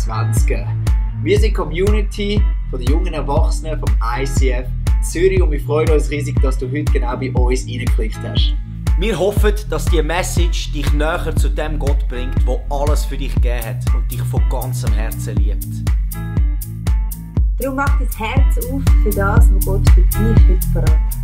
20 Wir sind die Community von den jungen Erwachsenen vom ICF Zürich und wir freuen uns riesig, dass du heute genau bei uns reingeklickt hast. Wir hoffen, dass diese Message dich näher zu dem Gott bringt, der alles für dich gegeben hat und dich von ganzem Herzen liebt. Darum mach dein Herz auf für das, was Gott für dich heute verraten hat.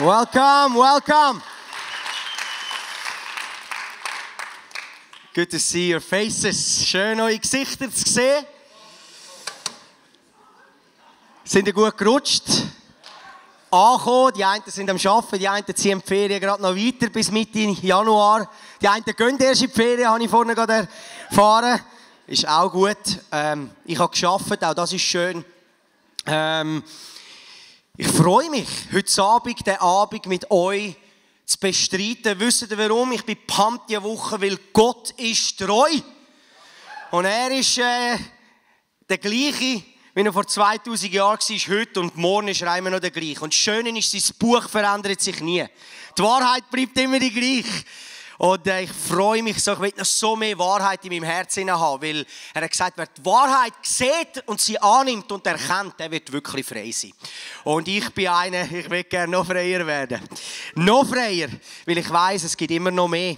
Welcome, welcome. Good to see your faces. Schön, eure Gesichter zu sehen. Sind ihr gut gerutscht? Angekommen, die einen sind am Arbeiten, die einen ziehen die Ferien gerade noch weiter bis Mitte Januar. Die einen gehen erst in die Ferien, habe ich vorne gerade erfahren. Ist auch gut. Ich habe gearbeitet, auch das ist schön. Ich freue mich, heute Abend, den Abend mit euch zu bestreiten. Wisst ihr warum? Ich bin pumped diese Woche, weil Gott ist treu. Und er ist der gleiche, wie er vor 2000 Jahren war, heute und morgen ist er immer noch der gleiche. Und das Schöne ist, sein Buch verändert sich nie. Die Wahrheit bleibt immer die gleiche. Und ich freue mich so, ich will noch so mehr Wahrheit in meinem Herzen haben, weil er hat gesagt, wer die Wahrheit sieht und sie annimmt und erkennt, der wird wirklich frei sein. Und ich bin einer, ich will gerne noch freier werden. Noch freier, weil ich weiss, es gibt immer noch mehr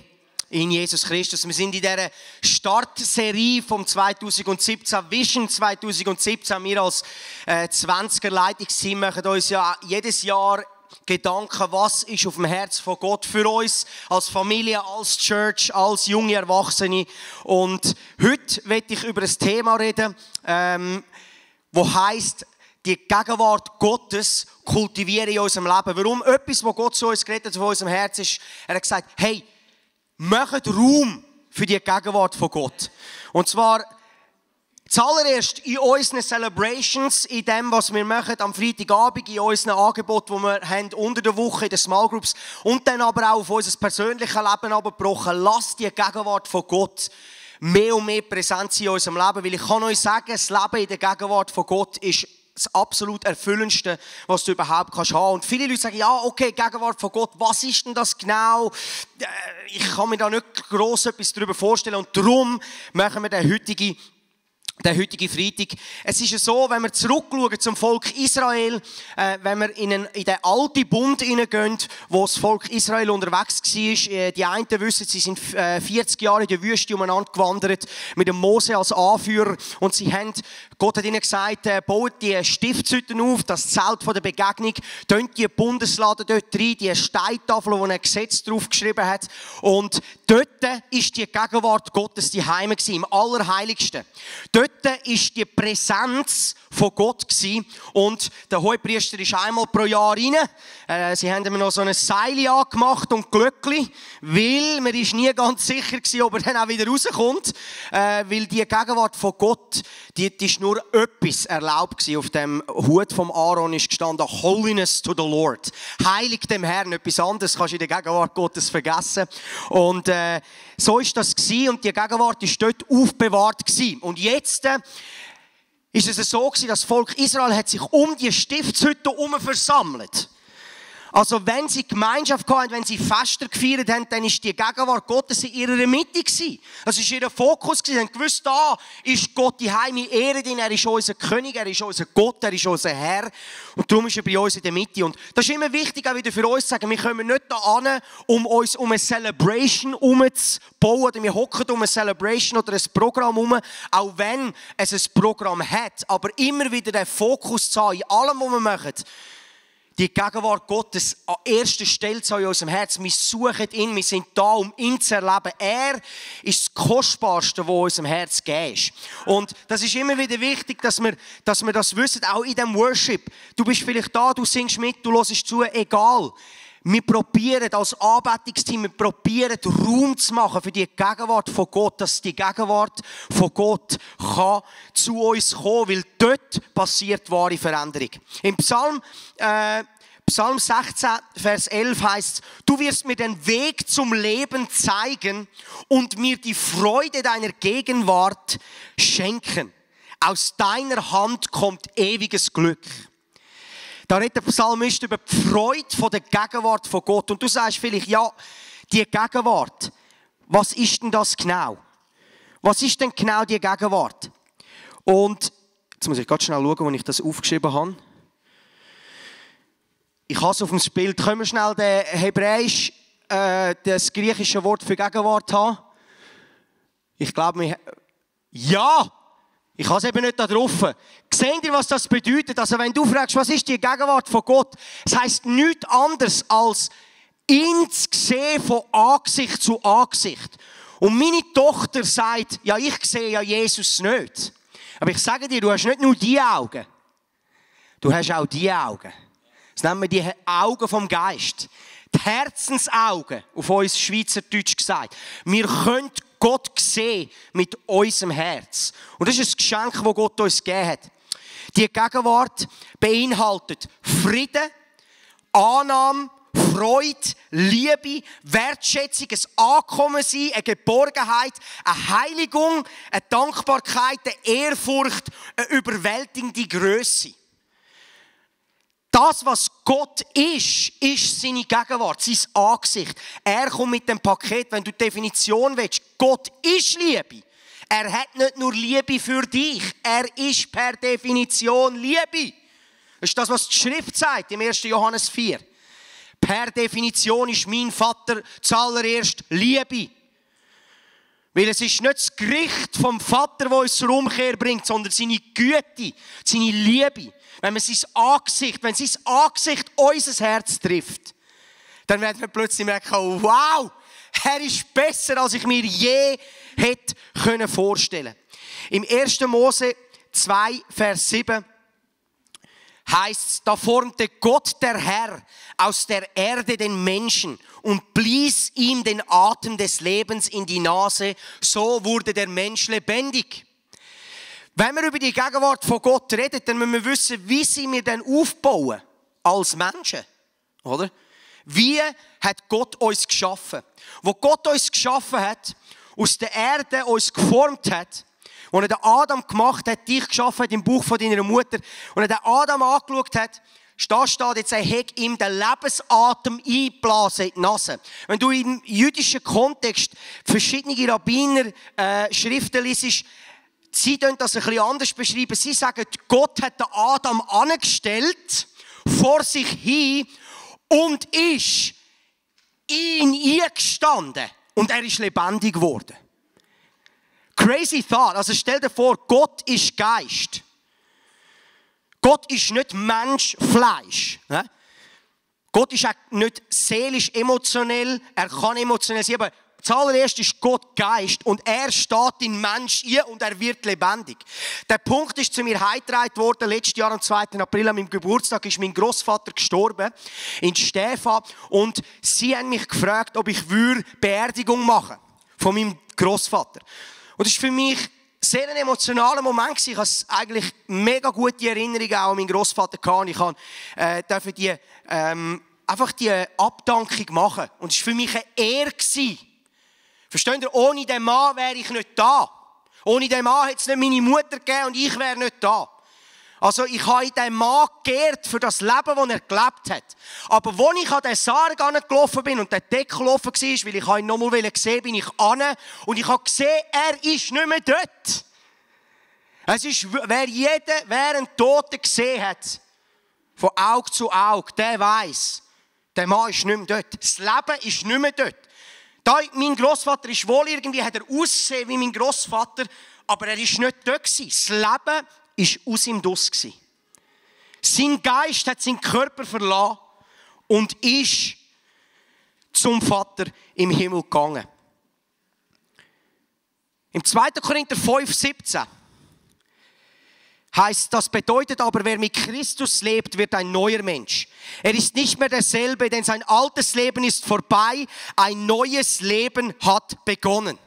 in Jesus Christus. Wir sind in dieser Startserie vom 2017, Vision 2017. Wir als 20er Leitungsteam machen uns ja jedes Jahr Gedanken, was ist auf dem Herz von Gott für uns, als Familie, als Church, als junge Erwachsene. Und heute möchte ich über ein Thema reden, das heisst, die Gegenwart Gottes kultivieren in unserem Leben. Warum? Etwas, was Gott zu uns geredet hat, von unserem Herz ist, er hat gesagt, hey, macht Raum für die Gegenwart von Gott. Und zwar zuallererst in unseren Celebrations, in dem, was wir machen am Freitagabend, in unseren Angeboten, die wir haben unter der Woche in den Small Groups und dann aber auch auf unser persönliches Leben abgebrochen. Lasst die Gegenwart von Gott mehr und mehr präsent sein in unserem Leben, weil ich kann euch sagen, das Leben in der Gegenwart von Gott ist das absolut Erfüllendste, was du überhaupt kannst haben. Und viele Leute sagen, ja, okay, Gegenwart von Gott, was ist denn das genau? Ich kann mir da nicht gross etwas darüber vorstellen und darum machen wir den heutigen Freitag. Es ist ja so, wenn wir zurückschauen zum Volk Israel, wenn wir in den alten Bund hineingehen, wo das Volk Israel unterwegs war, die einen wissen, sie sind 40 Jahre in der Wüste umeinander gewandert, mit dem Mose als Anführer, und Gott hat ihnen gesagt, baut die Stiftshütten auf, das Zelt von der Begegnung, tönt die Bundeslade dort rein, die Steintafel, wo ein Gesetz drauf geschrieben hat, und dort ist die Gegenwart Gottes die Heime gewesen, im Allerheiligsten. Dort war die Präsenz von Gott gewesen. Und der Hohepriester ist einmal pro Jahr rein. Sie haben ihm noch so ein Seil angemacht und Glöckli, weil man ist nie ganz sicher gewesen, ob er dann auch wieder rauskommt. Weil die Gegenwart von Gott, die ist nur etwas erlaubt gewesen. Auf dem Hut vom Aaron ist gestanden, Holiness to the Lord. Heilig dem Herrn, etwas anderes kannst du in der Gegenwart Gottes vergessen. Und so ist das gewesen, und die Gegenwart ist dort aufbewahrt gewesen. Und jetzt ist es so gewesen, dass das Volk Israel hat sich um die Stiftshütte herum versammelt. Also wenn sie Gemeinschaft hatten, wenn sie Feste gefeiert haben, dann ist die Gegenwart Gottes in ihrer Mitte gewesen. Das war ihr Fokus gewesen. Sie haben gewusst, da ist Gott die Heime Ehre, denn er ist unser König, er ist unser Gott, er ist unser Herr. Und darum ist er bei uns in der Mitte. Und das ist immer wichtig, auch wieder für uns zu sagen, wir kommen nicht da an, um uns um eine Celebration herumzubauen, oder wir hocken um eine Celebration oder ein Programm herum, auch wenn es ein Programm hat, aber immer wieder den Fokus zu haben, in allem, was wir machen. die Gegenwart Gottes an erster Stelle in unserem Herz. Wir suchen ihn, wir sind da, um ihn zu erleben. Er ist das Kostbarste, was unserem Herz gegeben ist. Und das ist immer wieder wichtig, dass wir das wissen, auch in diesem Worship. Du bist vielleicht da, du singst mit, du hörst zu, egal. Wir probieren als Anbetungsteam, wir probieren Raum zu machen für die Gegenwart von Gott, dass die Gegenwart von Gott kann zu uns kommen, weil dort passiert wahre Veränderung. Im Psalm 16, Vers 11 heißt es: Du wirst mir den Weg zum Leben zeigen und mir die Freude deiner Gegenwart schenken. Aus deiner Hand kommt ewiges Glück. Da redet der Psalmist über die Freude von der Gegenwart von Gott. Und du sagst vielleicht, ja, die Gegenwart, was ist denn das genau? Was ist denn genau die Gegenwart? Und jetzt muss ich ganz schnell schauen, wo ich das aufgeschrieben habe. Ich habe es auf dem Bild. Können wir schnell das griechische Wort für Gegenwart haben? Ich glaube, ja! Ich habe es eben nicht da drauf. Seht ihr, was das bedeutet? Also wenn du fragst, was ist die Gegenwart von Gott? Es heisst nichts anderes als ihn zu sehen von Angesicht zu Angesicht. Und meine Tochter sagt, ja, ich sehe ja Jesus nicht. Aber ich sage dir, du hast nicht nur die Augen. Du hast auch die Augen. Das nennen wir die Augen vom Geist. Die Herzensaugen, auf uns Schweizerdeutsch gesagt. Wir können Gott sehen mit unserem Herz. Und das ist ein Geschenk, das Gott uns gegeben hat. Die Gegenwart beinhaltet Frieden, Annahme, Freude, Liebe, Wertschätzung, ein Ankommensein, eine Geborgenheit, eine Heiligung, eine Dankbarkeit, eine Ehrfurcht, eine überwältigende Grösse. Das, was Gott ist seine Gegenwart, sein Angesicht. Er kommt mit dem Paket, wenn du die Definition willst. Gott ist Liebe. Er hat nicht nur Liebe für dich, er ist per Definition Liebe. Das ist das, was die Schrift sagt im 1. Johannes 4. Per Definition ist mein Vater zuallererst Liebe. Weil es ist nicht das Gericht vom Vater, das uns zur Umkehr bringt, sondern seine Güte, seine Liebe. Wenn sein Angesicht unser Herz trifft, dann werden wir plötzlich merken, wow, er ist besser, als ich mir je hätte vorstellen können. Im 1. Mose 2, Vers 7 heißt es, da formte Gott der Herr aus der Erde den Menschen und blies ihm den Atem des Lebens in die Nase, so wurde der Mensch lebendig. Wenn wir über die Gegenwart von Gott reden, dann müssen wir wissen, wie sie wir denn aufbauen als Menschen, oder? Wie hat Gott uns geschaffen? Wo Gott uns geschaffen hat, aus der Erde uns geformt hat, wo er den Adam gemacht hat, dich geschaffen hat im Bauch von deiner Mutter, und er den Adam angeschaut hat, steht jetzt, er hat ihm den Lebensatem eingeblasen in die Nase. Wenn du im jüdischen Kontext verschiedene Rabbiner Schriften liest, sie beschreiben das ein bisschen anders. Sie sagen, Gott hat den Adam angestellt, vor sich hin, und ist in ihn eingestanden. Und er ist lebendig geworden. Crazy thought. Also stell dir vor, Gott ist Geist. Gott ist nicht Mensch, Fleisch. Gott ist auch nicht seelisch, emotionell. Er kann emotionell sein, aber zuallererst ist Gott Geist und er steht in Mensch ein und er wird lebendig. Der Punkt ist zu mir heimgetragen worden. Letztes Jahr am 2. April an meinem Geburtstag ist mein Grossvater gestorben in Stephan und sie haben mich gefragt, ob ich Beerdigung machen von meinem Grossvater. Und das war für mich sehr ein emotionaler Moment. Ich habe eigentlich mega gute Erinnerungen auch an meinen Grossvater gehabt. Ich durfte einfach die Abdankung machen. Und es war für mich eine Ehre. Versteht ihr? Ohne den Mann wäre ich nicht da. Ohne den Mann hätte es nicht meine Mutter gegeben und ich wäre nicht da. Also ich habe den Mann geehrt für das Leben, das er gelebt hat. Aber als ich an den Sarg gelaufen bin und der Deckel offen war, weil ich ihn nochmal gesehen bin ich an und ich habe gesehen, er ist nicht mehr dort. Es ist, wer einen Toten gesehen hat, von Auge zu Auge, der weiss, der Mann ist nicht mehr dort. Das Leben ist nicht mehr dort. Mein Grossvater ist wohl irgendwie, hat er ausgesehen wie mein Grossvater, aber er ist nicht dort gewesen. Das Leben ist aus ihm draus gewesen. Das Sein Geist hat seinen Körper verlassen und ist zum Vater im Himmel gegangen. Im 2. Korinther 5,17 heißt, das bedeutet aber, wer mit Christus lebt, wird ein neuer Mensch. Er ist nicht mehr derselbe, denn sein altes Leben ist vorbei, ein neues Leben hat begonnen.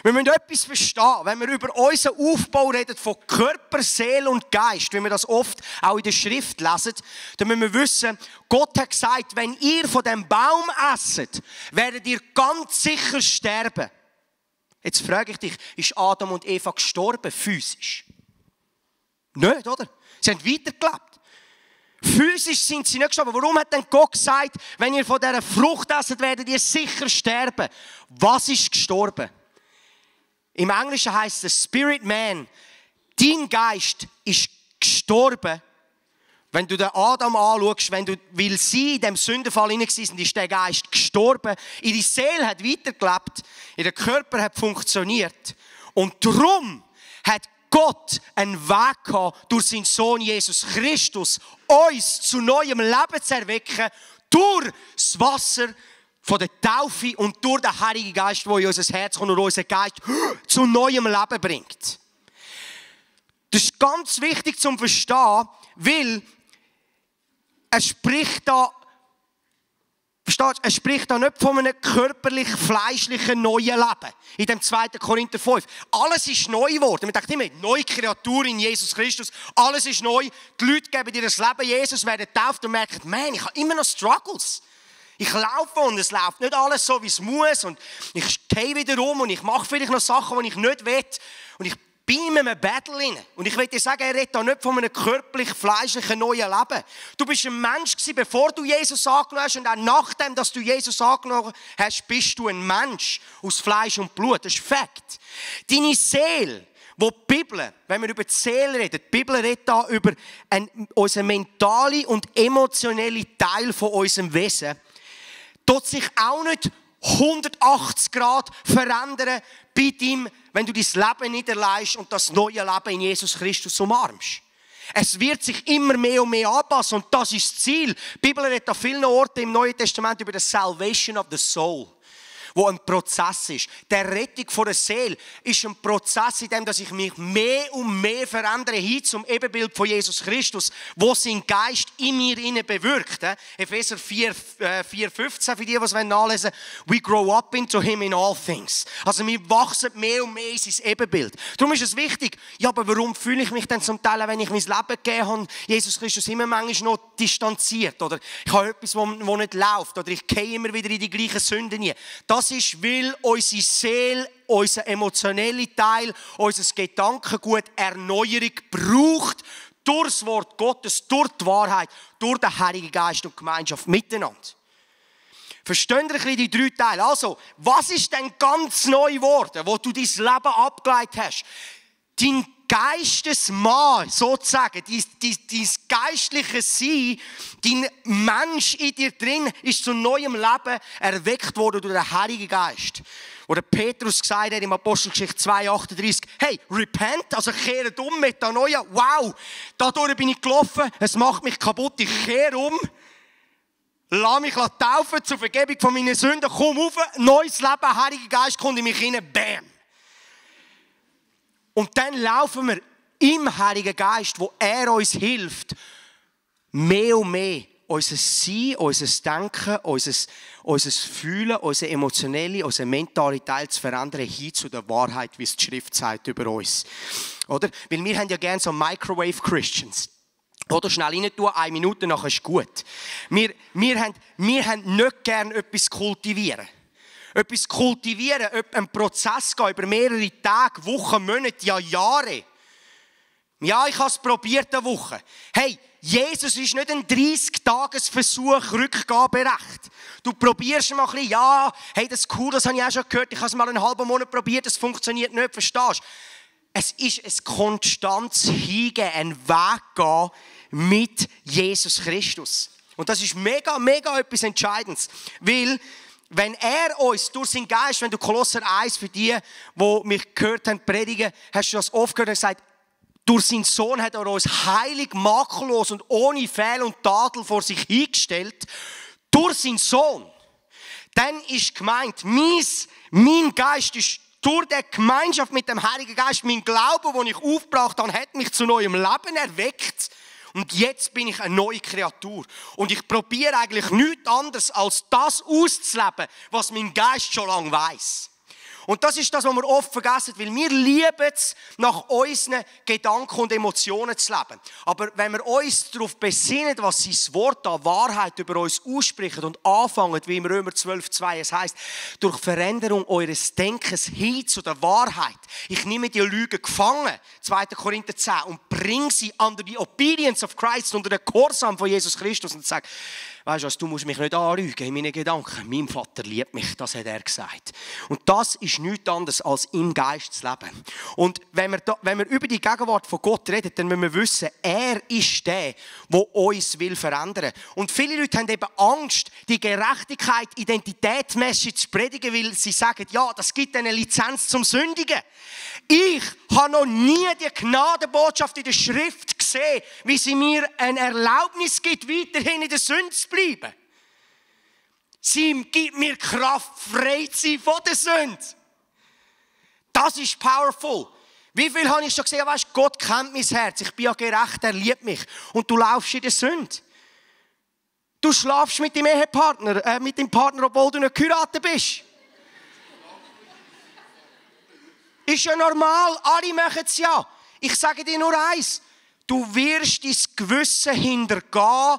Wir müssen etwas verstehen, wenn wir über unseren Aufbau reden von Körper, Seele und Geist, wie wir das oft auch in der Schrift lesen, dann müssen wir wissen, Gott hat gesagt, wenn ihr von dem Baum esset, werdet ihr ganz sicher sterben. Jetzt frage ich dich, ist Adam und Eva gestorben, physisch? Nicht, oder? Sie haben weitergelebt. Physisch sind sie nicht gestorben. Warum hat denn Gott gesagt, wenn ihr von dieser Frucht esset, werdet ihr sicher sterben? Was ist gestorben? Im Englischen heisst es Spirit Man. Dein Geist ist gestorben. Wenn du den Adam anschaust, weil sie in diesem Sündenfall hinein waren, ist der Geist gestorben. Ihre Seele hat weitergelebt. Ihr Körper hat funktioniert. Und darum hat Gott einen Weg gehabt, durch seinen Sohn Jesus Christus, uns zu neuem Leben zu erwecken, durch das Wasser von der Taufe und durch den Heiligen Geist, der in unser Herz kommt und unseren Geist zu neuem Leben bringt. Das ist ganz wichtig zu verstehen, weil es spricht da nicht von einem körperlich-fleischlichen neuen Leben. In dem 2. Korinther 5. Alles ist neu geworden. Man denkt immer, neue Kreatur in Jesus Christus. Alles ist neu. Die Leute geben dir das Leben Jesus, werden getauft und merken, man, ich habe immer noch Struggles. Ich laufe und es läuft nicht alles so, wie es muss. Und ich gehe wieder um und ich mache vielleicht noch Sachen, die ich nicht will. Und ich bin in einem Battle rein. Und ich will dir sagen, er redet da nicht von einem körperlich-fleischlichen neuen Leben. Du bist ein Mensch gewesen, bevor du Jesus angenommen hast. Und auch nachdem, dass du Jesus angenommen hast, bist du ein Mensch aus Fleisch und Blut. Das ist Fakt. Deine Seele, wo die Bibel, wenn wir über die Seele reden, die Bibel redet da über unseren mentalen und emotionalen Teil von unserem Wesen, tut sich auch nicht 180 Grad verändern bei dir, wenn du dein Leben niederlegst und das neue Leben in Jesus Christus umarmst. Es wird sich immer mehr und mehr anpassen und das ist das Ziel. Die Bibel redet an vielen Orten im Neuen Testament über die Salvation of the Soul, wo ein Prozess ist. Der Rettung von der Seele ist ein Prozess, in dem dass ich mich mehr und mehr verändere hin zum Ebenbild von Jesus Christus, wo sein Geist in mir innen bewirkt. Epheser 4,15 für die, die es nachlesen wollen. We grow up into him in all things. Also wir wachsen mehr und mehr in sein Ebenbild. Darum ist es wichtig, ja, aber warum fühle ich mich denn zum Teil, wenn ich mein Leben gegeben habe, Jesus Christus immer manchmal noch distanziert? Oder ich habe etwas, das nicht läuft. Oder ich gehe immer wieder in die gleichen Sünden nie. Das ist, weil unsere Seele, unser emotioneller Teil, unser Gedankengut Erneuerung braucht durch das Wort Gottes, durch die Wahrheit, durch den Heiligen Geist und Gemeinschaft miteinander. Versteht ihr ein bisschen die 3 Teile? Also, was ist denn ganz neu geworden, wo du dein Leben abgeleitet hast? Dein Geistesmann, sozusagen, dein geistliche Sein, dein Mensch in dir drin ist zu neuem Leben erweckt worden durch den Heiligen Geist. Oder Petrus gesagt hat im Apostelgeschichte 2,38, hey, repent, also kehrt um, Metanoia, wow, dadurch bin ich gelaufen, es macht mich kaputt, ich kehre um, lass mich taufen zur Vergebung von meinen Sünden, komm rauf, neues Leben, Heiliger Geist kommt in mich hinein, bam. Und dann laufen wir im Heiligen Geist, wo er uns hilft, mehr und mehr unser Sein, unser Denken, unser Fühlen, unser emotionelle, unser mentale Teil zu verändern, hin zu der Wahrheit, wie es die Schrift sagt über uns. Oder? Weil wir haben ja gerne so Microwave Christians. Oder schnell rein tun, 1 Minute, nachher ist gut. Wir haben nicht gerne etwas kultivieren. Etwas kultivieren, einen Prozess gehen über mehrere Tage, Wochen, Monate, ja Jahre. Ja, ich habe es probiert eine Woche. Hey, Jesus ist nicht ein 30-Tages-Versuch Rückgaberecht. Du probierst mal ein bisschen, ja, hey, das ist cool, das habe ich auch schon gehört, ich habe es mal einen halben Monat probiert, es funktioniert nicht, verstehst du? Es ist ein konstantes Hingehen, ein Weg gehen mit Jesus Christus. Und das ist mega, mega etwas Entscheidendes, weil wenn er uns durch seinen Geist, wenn du Kolosser 1 für die mich gehört haben, predigen, hast du das oft gehört und gesagt, Durch seinen Sohn hat er uns heilig, makellos und ohne Fehl und Tadel vor sich hingestellt. Durch seinen Sohn. Dann ist gemeint, mein Geist ist durch die Gemeinschaft mit dem Heiligen Geist, mein Glaube, den ich aufgebracht habe, hat mich zu neuem Leben erweckt. Und jetzt bin ich eine neue Kreatur. Und ich probiere eigentlich nichts anderes, als das auszuleben, was mein Geist schon lange weiss. Und das ist das, was wir oft vergessen, weil wir lieben es, nach unseren Gedanken und Emotionen zu leben. Aber wenn wir uns darauf besinnen, was sein Wort an Wahrheit über uns ausspricht und anfangen, wie im Römer 12,2 es heisst, durch Veränderung eures Denkens hin zu der Wahrheit. Ich nehme die Lüge gefangen, 2. Korinther 10, und bringe sie under the obedience of Christ, unter den Gehorsam von Jesus Christus und sage, weißt du was, du musst mich nicht anlügen in meinen Gedanken. Mein Vater liebt mich, das hat er gesagt. Und das ist nichts anderes, als im Geist zu leben. Und wenn wir über die Gegenwart von Gott reden, dann müssen wir wissen, er ist der, der uns verändern will. Und viele Leute haben eben Angst, die Gerechtigkeit, Identitätsmessage zu predigen, weil sie sagen, ja, das gibt eine Lizenz zum Sündigen. Ich habe noch nie die Gnadenbotschaft in der Schrift gesehen, wie sie mir eine Erlaubnis gibt, weiterhin in der Sünde zu bleiben. Sie gibt mir Kraft, frei zu sein von der Sünde. Das ist powerful. Wie viel habe ich schon gesehen? Weißt, Gott kennt mein Herz. Ich bin ja gerecht, er liebt mich. Und du laufst in der Sünde. Du schlafst mit deinem Ehepartner, mit deinem Partner, obwohl du nicht geheiratet bist. Ist ja normal, alle machen es ja. Ich sage dir nur eins. Du wirst dein Gewissen hintergehen.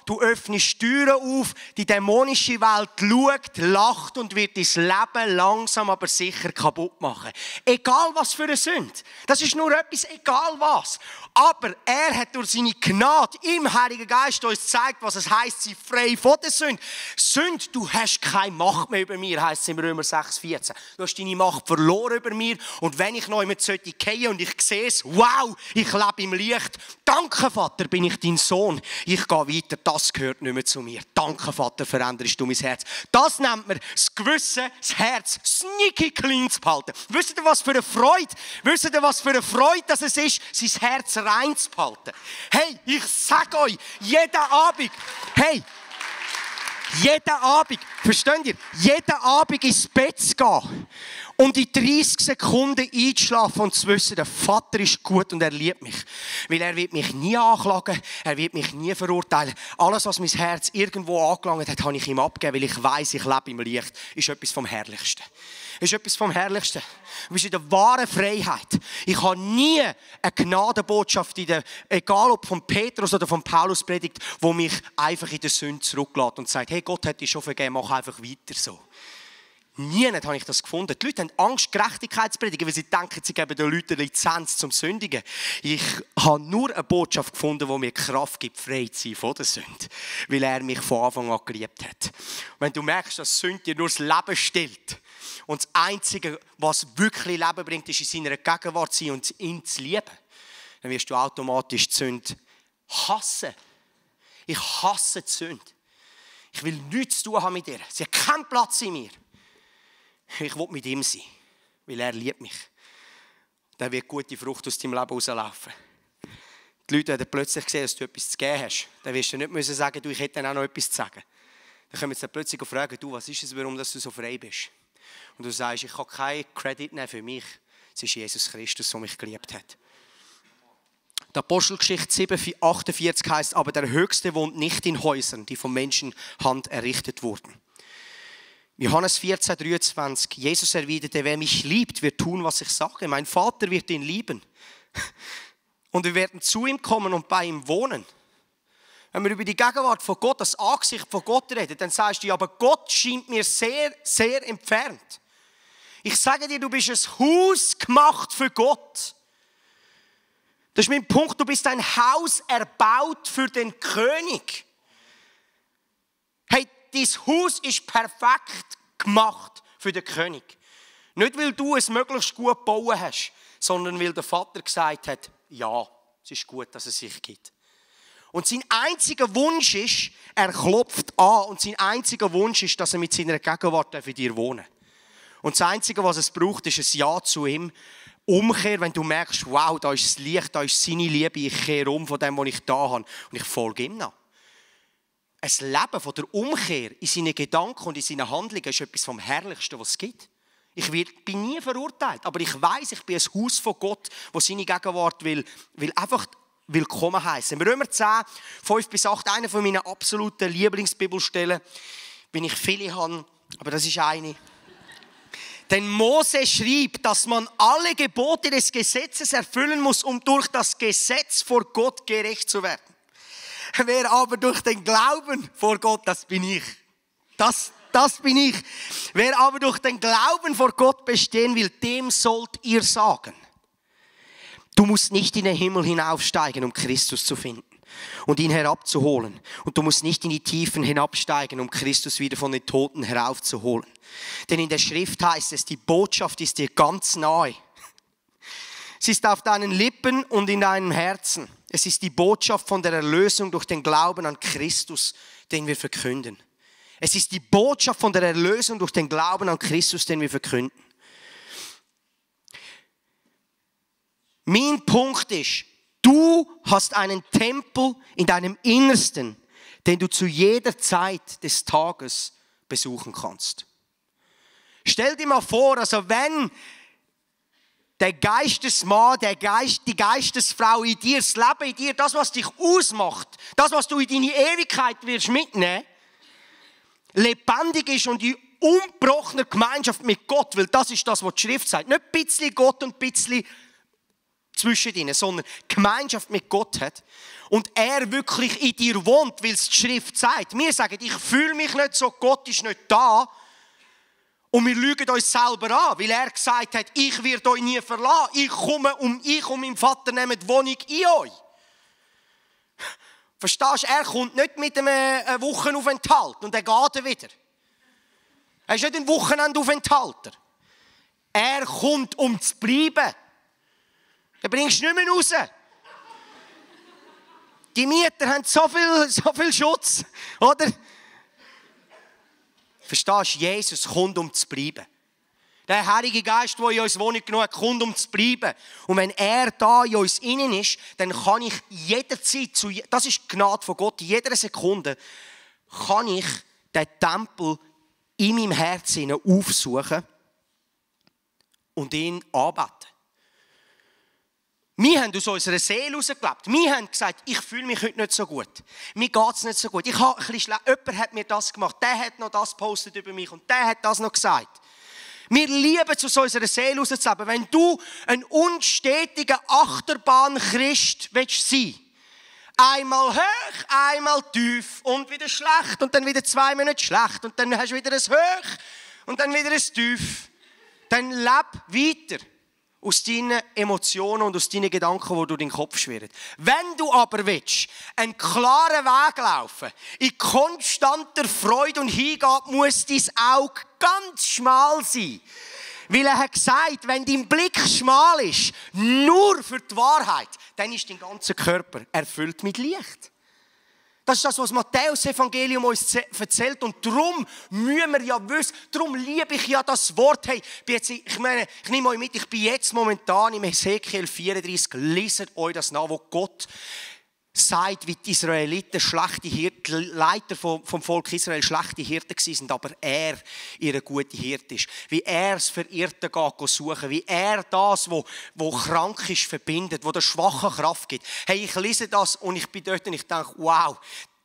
Du öffnest Türen auf. Die dämonische Welt schaut, lacht und wird dein Leben langsam, aber sicher kaputt machen. Egal was für eine Sünde. Das ist nur etwas, egal was. Aber er hat durch seine Gnade im Heiligen Geist uns gezeigt, was es heisst, sei frei von der Sünde. Sünde, du hast keine Macht mehr über mir, heisst es im Römer 6,14. Du hast deine Macht verloren über mir. Und wenn ich noch jemand sollte fallen und ich sehe es, wow, ich lebe im Licht. Danke, Vater, bin ich dein Sohn. Ich gehe weiter, das gehört nicht mehr zu mir. Danke, Vater, veränderst du mein Herz. Das nennt man das Gewissen, das Herz sneaky clean zu behalten. Wisst ihr, was für eine Freude? Wisst ihr, was für eine Freude das es ist, sein Herz rein zu behalten? Hey, ich sage euch, jeden Abend, versteht ihr? Jeden Abend ins Bett zu gehen und in 30 Sekunden einzuschlafen und zu wissen, der Vater ist gut und er liebt mich. Weil er wird mich nie anklagen, er wird mich nie verurteilen. Alles, was mein Herz irgendwo angelangt hat, habe ich ihm abgegeben, weil ich weiss, ich lebe im Licht. Ist etwas vom Herrlichsten. Ist etwas vom Herrlichsten. Du bist in der wahren Freiheit. Ich habe nie eine Gnadenbotschaft, egal ob von Petrus oder von Paulus predigt, wo mich einfach in der Sünde zurücklässt und sagt, hey, Gott hat dich schon vergeben, mach einfach weiter so. Nie habe ich das gefunden. Die Leute haben Angst, Gerechtigkeit zu predigen, weil sie denken, sie geben den Leuten Lizenz zum Sündigen. Ich habe nur eine Botschaft gefunden, die mir Kraft gibt, frei zu sein von der Sünde. Weil er mich von Anfang an geliebt hat. Wenn du merkst, dass Sünde dir nur das Leben stillt und das Einzige, was wirklich Leben bringt, ist in seiner Gegenwart zu sein und ihn zu lieben, dann wirst du automatisch die Sünde hassen. Ich hasse die Sünde. Ich will nichts zu tun haben mit ihr. Sie hat keinen Platz in mir. Ich will mit ihm sein, weil er liebt mich. Dann wird gute Frucht aus deinem Leben rauslaufen. Die Leute haben plötzlich gesehen, dass du etwas zu geben hast. Dann wirst du nicht sagen, du, ich hätte dann auch noch etwas zu sagen. Dann kommen sie plötzlich und fragen, du, was ist es, warum du so frei bist? Und du sagst, ich kann keinen Credit nehmen für mich. Es ist Jesus Christus, der mich geliebt hat. Die Apostelgeschichte 7,48 heisst, aber der Höchste wohnt nicht in Häusern, die von Menschenhand errichtet wurden. Johannes 14,23. Jesus erwiderte, wer mich liebt, wird tun, was ich sage. Mein Vater wird ihn lieben. Und wir werden zu ihm kommen und bei ihm wohnen. Wenn wir über die Gegenwart von Gott, das Angesicht von Gott reden, dann sagst du, aber Gott scheint mir sehr, sehr entfernt. Ich sage dir, du bist ein Haus gemacht für Gott. Das ist mein Punkt, du bist ein Haus erbaut für den König. Hey, dein Haus ist perfekt gemacht für den König. Nicht, weil du es möglichst gut gebaut hast, sondern weil der Vater gesagt hat, ja, es ist gut, dass es sich gibt. Und sein einziger Wunsch ist, er klopft an und sein einziger Wunsch ist, dass er mit seiner Gegenwart für dir wohnen darf. Und das Einzige, was es braucht, ist ein Ja zu ihm Umkehr, wenn du merkst, wow, da ist das Licht, da ist seine Liebe, ich kehre um von dem, was ich da habe und ich folge ihm nach. Ein Leben von der Umkehr in seinen Gedanken und in seinen Handlungen ist etwas vom Herrlichsten, was es gibt. Ich bin nie verurteilt, aber ich weiss, ich bin ein Haus von Gott, das seine Gegenwart will einfach willkommen heißen. Römer 10, 5-8, eine von meinen absoluten Lieblingsbibelstellen, wenn ich viele habe, aber das ist eine. Denn Mose schrieb, dass man alle Gebote des Gesetzes erfüllen muss, um durch das Gesetz vor Gott gerecht zu werden. Wer aber durch den Glauben vor Gott, das bin ich. Das bin ich. Wer aber durch den Glauben vor Gott bestehen will, dem sollt ihr sagen: Du musst nicht in den Himmel hinaufsteigen, um Christus zu finden und ihn herabzuholen. Und du musst nicht in die Tiefen hinabsteigen, um Christus wieder von den Toten heraufzuholen. Denn in der Schrift heißt es, die Botschaft ist dir ganz nahe. Sie ist auf deinen Lippen und in deinem Herzen. Es ist die Botschaft von der Erlösung durch den Glauben an Christus, den wir verkünden. Es ist die Botschaft von der Erlösung durch den Glauben an Christus, den wir verkünden. Mein Punkt ist, du hast einen Tempel in deinem Innersten, den du zu jeder Zeit des Tages besuchen kannst. Stell dir mal vor, also wenn der Geistesmann, die Geistesfrau in dir, das Leben in dir, das, was dich ausmacht, das, was du in deine Ewigkeit wirst mitnehmen, lebendig ist und in ungebrochener Gemeinschaft mit Gott, weil das ist das, was die Schrift sagt. Nicht ein bisschen Gott und ein bisschen zwischen ihnen, sondern Gemeinschaft mit Gott hat und er wirklich in dir wohnt, weil es die Schrift sagt. Wir sagen, ich fühle mich nicht so, Gott ist nicht da und wir lügen uns selber an, weil er gesagt hat, ich werde euch nie verlassen, ich und mein Vater nehmen die Wohnung in euch. Verstehst du, er kommt nicht mit einem Wochenaufenthalt und dann geht er wieder. Er ist nicht ein Wochenendaufenthalter. Er kommt, um zu bleiben. Dann bringst du nicht mehr raus. Die Mieter haben so viel Schutz, oder? Verstehst du, Jesus kommt, um zu bleiben. Der Heilige Geist, der in uns Wohnung genommen hat, kommt, um zu bleiben. Und wenn er da in uns innen ist, dann kann ich jederzeit, das ist die Gnade von Gott, in jeder Sekunde kann ich den Tempel in meinem Herzen aufsuchen und ihn anbeten. Wir haben aus unserer Seele herausgelebt. Wir haben gesagt, ich fühle mich heute nicht so gut. Mir geht es nicht so gut. Jemand hat mir das gemacht, der hat noch das gepostet über mich und der hat das noch gesagt. Wir lieben es, aus unserer Seele herauszuleben. Wenn du ein unstetiger Achterbahn-Christ willst sein, einmal hoch, einmal tief und wieder schlecht und dann wieder 2 Monate schlecht und dann hast du wieder ein Hoch und dann wieder ein Tief, dann leb weiter aus deinen Emotionen und aus deinen Gedanken, die durch deinen Kopf schwirren. Wenn du aber willst, einen klaren Weg laufen, in konstanter Freude und Hingabe, muss dein Auge ganz schmal sein. Weil er hat gesagt, wenn dein Blick schmal ist, nur für die Wahrheit, dann ist dein ganzer Körper erfüllt mit Licht. Das ist das, was Matthäus Evangelium uns erzählt. Und darum müssen wir ja wissen, darum liebe ich ja das Wort. Hey, ich nehme euch mit, ich bin jetzt momentan im Hesekiel 34, leset euch das nach, wo Gott sagt, wie die Israeliten schlechte Hirten, die Leiter vom Volk Israel schlechte Hirten waren, aber er ihre gute Hirte ist. Wie er das Verirrte geht suchen, wie er das, wo krank ist, verbindet, wo der schwachen Kraft gibt. Hey, ich lese das und ich bin dort und ich denke, wow.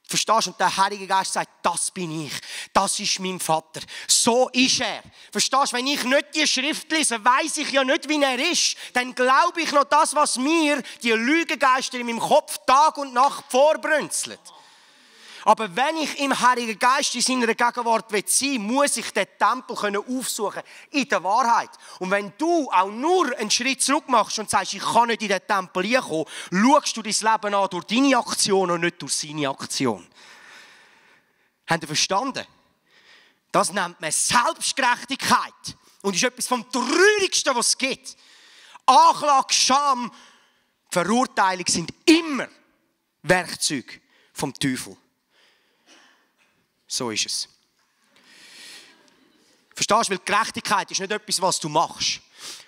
Verstehst du? Und der Heilige Geist sagt, das bin ich. Das ist mein Vater. So ist er. Verstehst du? Wenn ich nicht die Schrift lese, weiss ich ja nicht, wie er ist. Dann glaube ich noch das, was mir die Lügengeister in meinem Kopf Tag und Nacht vorbrünzeln. Aber wenn ich im Heiligen Geist in seiner Gegenwart sein will, muss ich den Tempel aufsuchen in der Wahrheit. Und wenn du auch nur einen Schritt zurück machst und sagst, ich kann nicht in den Tempel hineinkommen, schaust du dein Leben an durch deine Aktion und nicht durch seine Aktion. Habt ihr verstanden? Das nennt man Selbstgerechtigkeit. Und ist etwas vom Traurigsten, was es gibt. Anklage, Scham, Verurteilung sind immer Werkzeuge vom Teufel. So ist es. Verstehst du? Weil Gerechtigkeit ist nicht etwas, was du machst.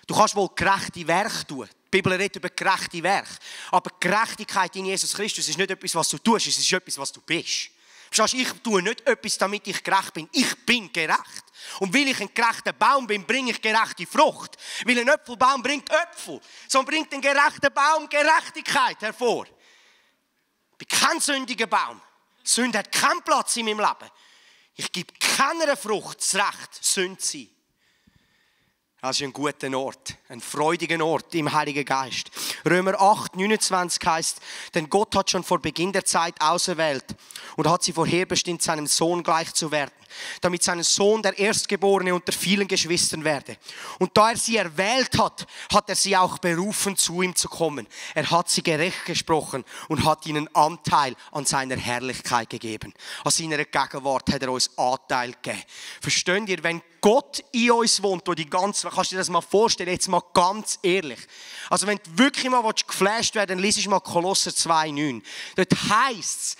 Du kannst wohl gerechte Werke tun. Die Bibel redet über gerechte Werke. Aber Gerechtigkeit in Jesus Christus ist nicht etwas, was du tust, es ist etwas, was du bist. Verstehst du, ich tue nicht etwas, damit ich gerecht bin. Ich bin gerecht. Und weil ich ein gerechter Baum bin, bringe ich gerechte Frucht. Weil ein Äpfelbaum bringt Äpfel. So bringt ein gerechter Baum Gerechtigkeit hervor. Ich bin kein sündiger Baum. Sünde hat keinen Platz in meinem Leben. Ich gebe keiner Frucht das Recht, Sünde zu sein. Das ist ein guter Ort, ein freudiger Ort im Heiligen Geist. Römer 8, 29 heißt, denn Gott hat schon vor Beginn der Zeit auserwählt und hat sie vorherbestimmt, seinem Sohn gleich zu werden, damit sein Sohn der Erstgeborene unter vielen Geschwistern werde. Und da er sie erwählt hat, hat er sie auch berufen, zu ihm zu kommen. Er hat sie gerecht gesprochen und hat ihnen Anteil an seiner Herrlichkeit gegeben. An seiner Gegenwart hat er uns Anteil gegeben. Versteht ihr, wenn Gott in uns wohnt, wo die ganze, kannst du dir das mal vorstellen, jetzt mal ganz ehrlich. Also wenn du wirklich mal geflasht werden, dann liest mal Kolosser 2,9. Dort heisst es,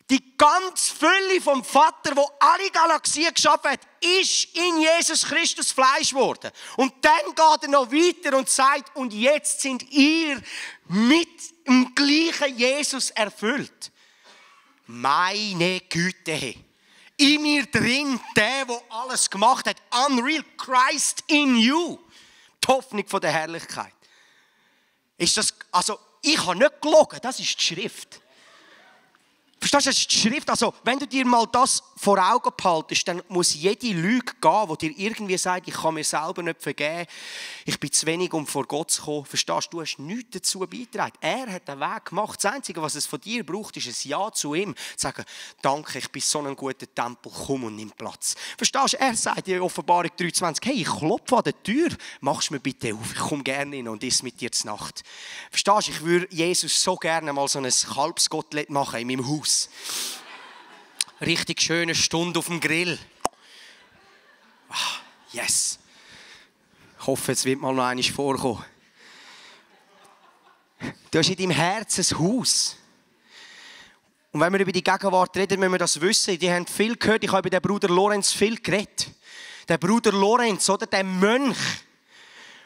die ganz Fülle vom Vater, der alle Galaxien geschaffen hat, ist in Jesus Christus Fleisch geworden. Und dann geht er noch weiter und sagt, und jetzt sind ihr mit dem gleichen Jesus erfüllt. Meine Güte. In mir drin, der alles gemacht hat. Unreal Christ in you. Die Hoffnung von der Herrlichkeit. Ist das, also, ich habe nicht gelogen, das ist die Schrift. Verstehst du, das ist die Schrift. Also, wenn du dir mal das vor Augen behaltest, dann muss jede Lüge gehen, die dir irgendwie sagt, ich kann mir selber nicht vergeben, ich bin zu wenig, um vor Gott zu kommen. Verstehst du, du hast nichts dazu beigetragen. Er hat den Weg gemacht. Das Einzige, was es von dir braucht, ist ein Ja zu ihm. Zu sagen, danke, ich bin so ein guter Tempel, komm und nimm Platz. Verstehst du, er sagt in Offenbarung 3,20, hey, ich klopfe an der Tür, mach's mir bitte auf, ich komme gerne hin und iss mit dir zur Nacht. Verstehst du, ich würde Jesus so gerne mal so ein Kalbskotelett machen in meinem Haus. Richtig schöne Stunde auf dem Grill. Yes. Ich hoffe, es wird mal noch einmal vorkommen. Du hast in deinem Herzen ein Haus. Und wenn wir über die Gegenwart reden, müssen wir das wissen. Die haben viel gehört. Ich habe über den Bruder Lorenz viel geredet. Der Bruder Lorenz, oder der Mönch,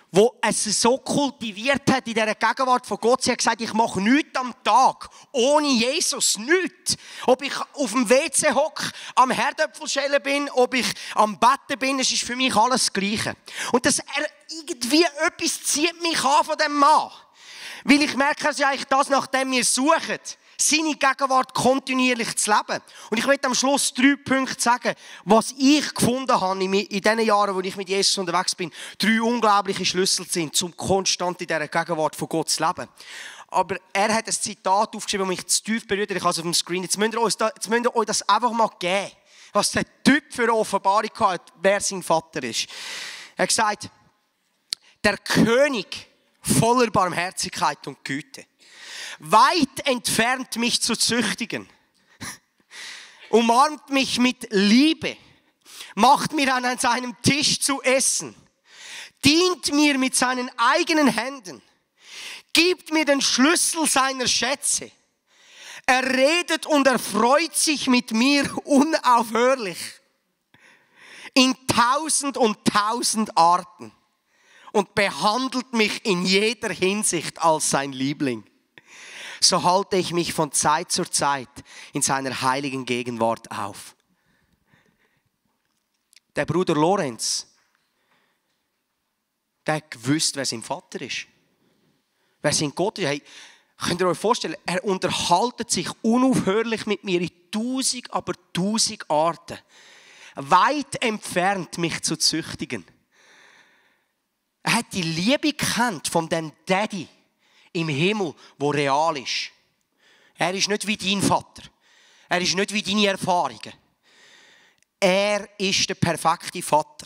der es so kultiviert hat in dieser Gegenwart von Gott. Sie hat gesagt, ich mache nichts am Tag ohne Jesus, nichts. Ob ich auf dem WC hocke, am Herdöpfelschälen bin, ob ich am Betten bin, es ist für mich alles das Gleiche. Und das irgendwie etwas zieht mich an von dem Mann. Weil ich merke, es ist eigentlich das, nach dem wir suchen. Seine Gegenwart kontinuierlich zu leben. Und ich möchte am Schluss 3 Punkte sagen, was ich gefunden habe in den Jahren, wo ich mit Jesus unterwegs bin. 3 unglaubliche Schlüssel sind, um konstant in dieser Gegenwart von Gott zu leben. Aber er hat ein Zitat aufgeschrieben, das mich zu tief berührt hat. Ich habe es auf dem Screen. Jetzt müsst ihr euch das einfach mal geben. Was der Typ für eine Offenbarung hat, wer sein Vater ist. Er hat gesagt, der König voller Barmherzigkeit und Güte. Weit entfernt mich zu züchtigen, umarmt mich mit Liebe, macht mir an seinem Tisch zu essen, dient mir mit seinen eigenen Händen, gibt mir den Schlüssel seiner Schätze, er redet und erfreut sich mit mir unaufhörlich, in 1000 und 1000 Arten und behandelt mich in jeder Hinsicht als sein Liebling. So halte ich mich von Zeit zu Zeit in seiner heiligen Gegenwart auf. Der Bruder Lorenz, der hat gewusst, wer sein Vater ist. Wer sein Gott ist. Hey, könnt ihr euch vorstellen, er unterhaltet sich unaufhörlich mit mir in 1000, aber 1000 Arten. Weit entfernt, mich zu züchtigen. Er hat die Liebe gekannt von dem Daddy im Himmel, wo real ist. Er ist nicht wie dein Vater. Er ist nicht wie deine Erfahrungen. Er ist der perfekte Vater.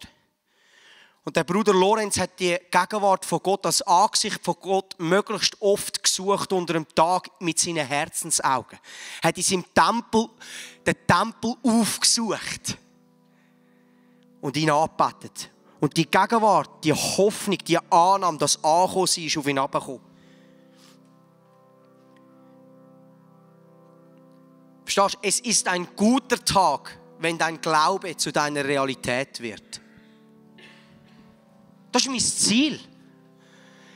Und der Bruder Lorenz hat die Gegenwart von Gott, das Angesicht von Gott möglichst oft gesucht unter dem Tag mit seinen Herzensaugen. Er hat in seinem Tempel den Tempel aufgesucht und ihn angebetet. Und die Gegenwart, die Hoffnung, die Annahme, das Ankommen ist auf ihn herabgekommen. Verstehst du? Es ist ein guter Tag, wenn dein Glaube zu deiner Realität wird. Das ist mein Ziel.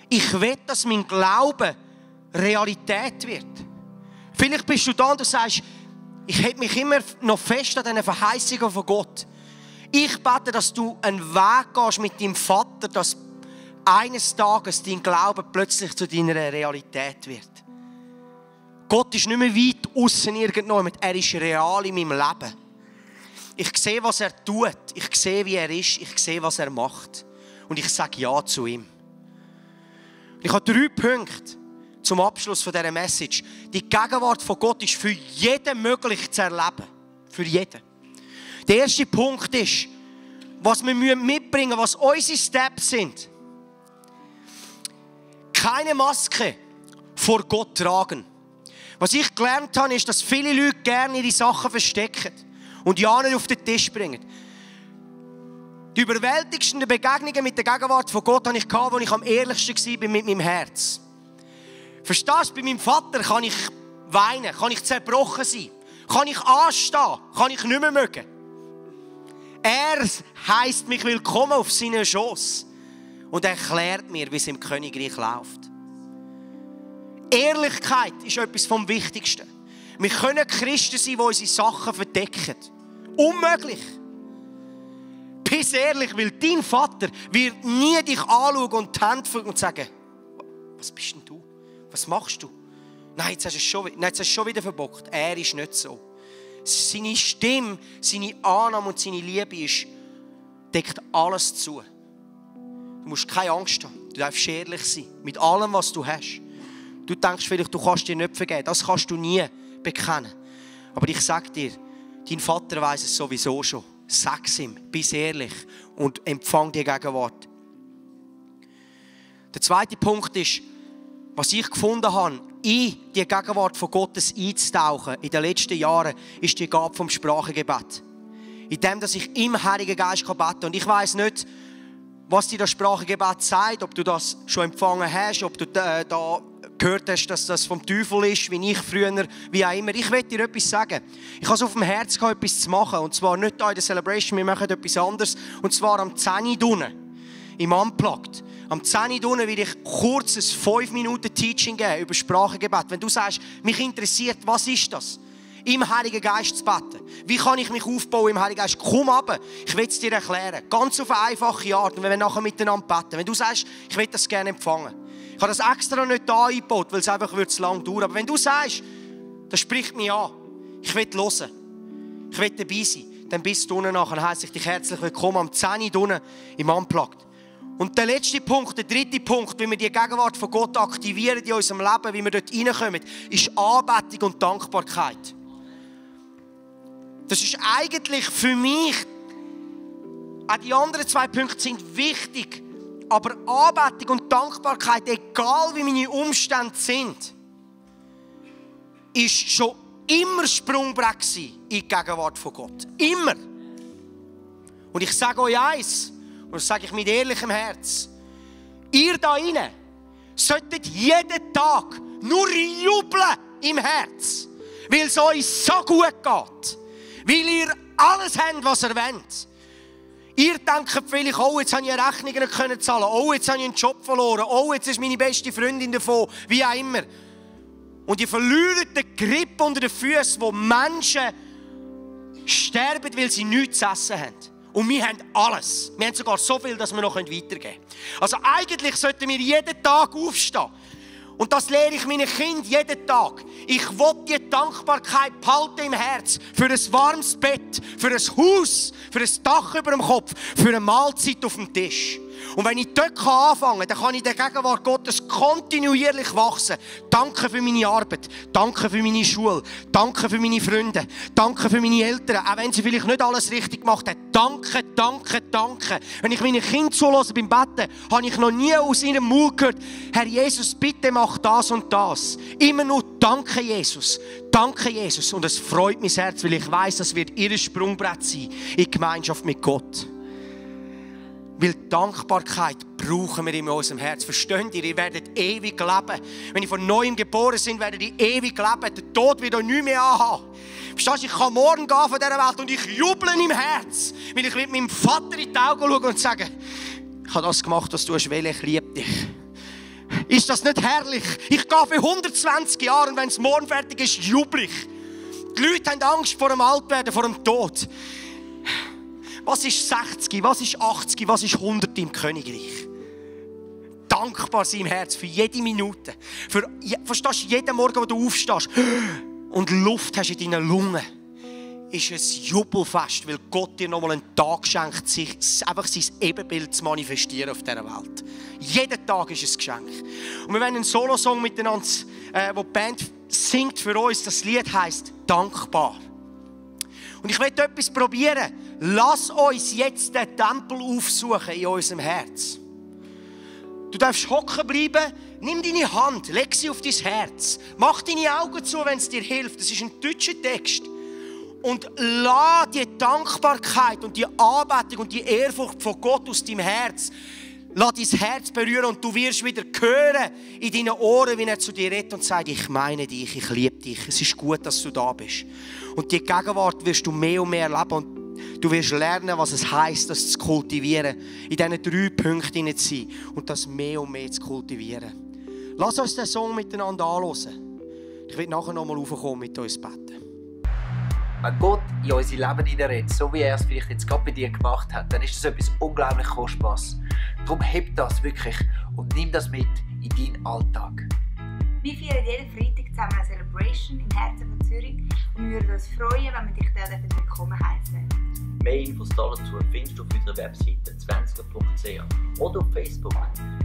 Ich will, dass mein Glaube Realität wird. Vielleicht bist du da und du sagst, ich halte mich immer noch fest an diesen Verheißungen von Gott. Ich bete, dass du einen Weg gehst mit deinem Vater, dass eines Tages dein Glaube plötzlich zu deiner Realität wird. Gott ist nicht mehr weit aussen irgendwo, er ist real in meinem Leben. Ich sehe, was er tut, ich sehe, wie er ist, ich sehe, was er macht. Und ich sage Ja zu ihm. Ich habe 3 Punkte zum Abschluss von dieser Message. Die Gegenwart von Gott ist für jeden möglich zu erleben. Für jeden. Der erste Punkt ist, was wir mitbringen müssen, was unsere Steps sind. Keine Maske vor Gott tragen. Was ich gelernt habe, ist, dass viele Leute gerne ihre Sachen verstecken und ja nicht auf den Tisch bringen. Die überwältigsten Begegnungen mit der Gegenwart von Gott hatte ich, als ich am ehrlichsten war mit meinem Herz. Verstehst du, bei meinem Vater kann ich weinen, kann ich zerbrochen sein, kann ich anstehen, kann ich nicht mehr mögen. Er heisst mich willkommen auf seinen Schoss und erklärt mir, wie es im Königreich läuft. Ehrlichkeit ist etwas vom Wichtigsten. Wir können Christen sein, die unsere Sachen verdecken. Unmöglich. Bist ehrlich, weil dein Vater wird nie dich anschauen und die Hände führen und sagen, was bist denn du? Was machst du? Nein, jetzt hast du es schon wieder verbockt. Er ist nicht so. Seine Stimme, seine Annahme und seine Liebe deckt alles zu. Du musst keine Angst haben. Du darfst ehrlich sein mit allem, was du hast. Du denkst vielleicht, du kannst dir nicht vergeben. Das kannst du nie bekennen. Aber ich sage dir, dein Vater weiss es sowieso schon. Sag es ihm, bist ehrlich und empfang die Gegenwart. Der zweite Punkt ist, was ich gefunden habe, in die Gegenwart von Gottes einzutauchen in den letzten Jahren, ist die Gabe vom Sprachengebet. In dem, dass ich im Heiligen Geist beten kann. Und ich weiss nicht, was dir das Sprachengebet sagt, ob du das schon empfangen hast, ob du da gehört hast, dass das vom Teufel ist, wie ich früher, wie auch immer. Ich will dir etwas sagen. Ich habe es auf dem Herzen gehabt, etwas zu machen. Und zwar nicht hier in der Celebration, wir machen etwas anderes. Und zwar am 10 Uhr im Unplugged. Am 10 Uhr will ich kurz ein 5 Minuten Teaching geben über Sprachengebet. Wenn du sagst, mich interessiert, was ist das? Im Heiligen Geist zu beten. Wie kann ich mich aufbauen im Heiligen Geist? Komm runter, ich will es dir erklären. Ganz auf eine einfache Art. Und wir werden nachher miteinander beten. Wenn du sagst, ich will das gerne empfangen. Ich habe das extra nicht da eingebaut, weil es einfach zu lang dauern. Aber wenn du sagst, das spricht mich an, ich will hören, ich will dabei sein, dann bist du unten nachher. Dann heisse ich dich herzlich willkommen am 10 Uhr im Unplugged. Und der letzte Punkt, der dritte Punkt, wie wir die Gegenwart von Gott aktivieren in unserem Leben, wie wir dort reinkommen, ist Anbetung und Dankbarkeit. Das ist eigentlich für mich, auch die anderen 2 Punkte sind wichtig, aber Anbetung und Dankbarkeit, egal wie meine Umstände sind, ist schon immer Sprungbrett gewesen in die Gegenwart von Gott. Immer. Und ich sage euch eins, und das sage ich mit ehrlichem Herz, ihr da rein solltet jeden Tag nur jubeln im Herz, weil es euch so gut geht, weil ihr alles habt, was ihr wollt. Ihr denkt vielleicht, oh, jetzt habe ich eine Rechnung nicht zahlen, oh, jetzt habe ich einen Job verloren, oh, jetzt ist meine beste Freundin davon, wie auch immer. Und ihr verliert den Grip unter den Füßen, wo Menschen sterben, weil sie nichts zu essen haben. Und wir haben alles. Wir haben sogar so viel, dass wir noch weitergeben können. Also eigentlich sollten wir jeden Tag aufstehen. Und das lehre ich meinen Kindern jeden Tag. Ich will die Dankbarkeit behalten im Herz für ein warmes Bett, für ein Haus, für ein Dach über dem Kopf, für eine Mahlzeit auf dem Tisch. Und wenn ich dort anfangen kann, dann kann ich in der Gegenwart Gottes kontinuierlich wachsen. Danke für meine Arbeit, danke für meine Schule, danke für meine Freunde, danke für meine Eltern, auch wenn sie vielleicht nicht alles richtig gemacht haben. Danke, danke, danke. Wenn ich meinen Kindern zuhöre beim Betten, habe ich noch nie aus ihrem Mund gehört, Herr Jesus, bitte mach das und das. Immer nur danke, Jesus. Danke, Jesus. Und es freut mein Herz, weil ich weiss, das wird ihr Sprungbrett sein in Gemeinschaft mit Gott. Weil Dankbarkeit brauchen wir in unserem Herz. Versteht ihr? Ihr werdet ewig leben. Wenn ihr von Neuem geboren seid, werdet ihr ewig leben. Der Tod wird euch nicht mehr anhaben. Verstehst du? Ich kann morgen gehen von dieser Welt und ich juble im Herz. Weil ich mit meinem Vater in die Augen schaue und sage, Ich habe das gemacht, was du hast wollen. Ich liebe dich. Ist das nicht herrlich? Ich gehe für 120 Jahre und wenn es morgen fertig ist, jubel ich. Die Leute haben Angst vor dem Altwerden, vor dem Tod. Was ist 60, was ist 80, was ist 100 im Königreich? Dankbar sein im Herz für jede Minute. Verstehst du, jeden Morgen, wo du aufstehst und Luft hast in deinen Lungen, ist ein Jubelfest, weil Gott dir nochmal einen Tag schenkt, sich einfach sein Ebenbild zu manifestieren auf dieser Welt. Jeden Tag ist ein Geschenk. Und wir wollen einen Solosong miteinander, wo die Band singt für uns. Das Lied heisst «Dankbar». Und ich möchte etwas probieren. Lass uns jetzt den Tempel aufsuchen in unserem Herz. Du darfst hocken bleiben, nimm deine Hand, leg sie auf dein Herz. Mach deine Augen zu, wenn es dir hilft. Das ist ein deutscher Text. Und lass die Dankbarkeit und die Anbetung und die Ehrfurcht von Gott aus deinem Herz, lass dein Herz berühren und du wirst wieder hören in deinen Ohren, wie er zu dir redet und sagt, ich meine dich, ich liebe dich, es ist gut, dass du da bist. Und die Gegenwart wirst du mehr und mehr erleben und du wirst lernen, was es heisst, das zu kultivieren, in diesen 3 Punkten zu sein und das mehr und mehr zu kultivieren. Lass uns den Song miteinander anhören. Ich will nachher nochmal raufkommen mit uns beten. Wenn Gott in unser Leben hineinredet, so wie er es vielleicht jetzt gerade bei dir gemacht hat, dann ist das etwas unglaublich Kostbares. Darum heb das wirklich und nimm das mit in deinen Alltag. Wir feiern jeden Freitag zusammen eine Celebration im Herzen von Zürich und wir würden uns freuen, wenn wir dich dort willkommen heißen. Mehr Infos dazu findest du auf unserer Webseite 20.ch oder auf Facebook.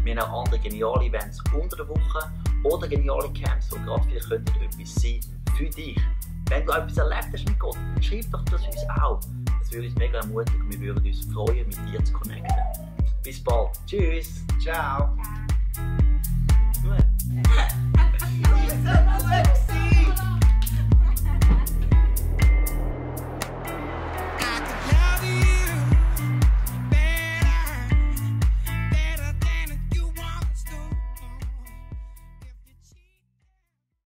Wir haben auch andere geniale Events unter der Woche oder geniale Camps, die gerade vielleicht etwas sein für dich. Wenn du etwas erlebt hast mit Gott, dann schreib doch das uns auch. Das würde uns mega ermutigen und wir würden uns freuen, mit dir zu connecten. Bis bald. Tschüss. Ciao. Ciao.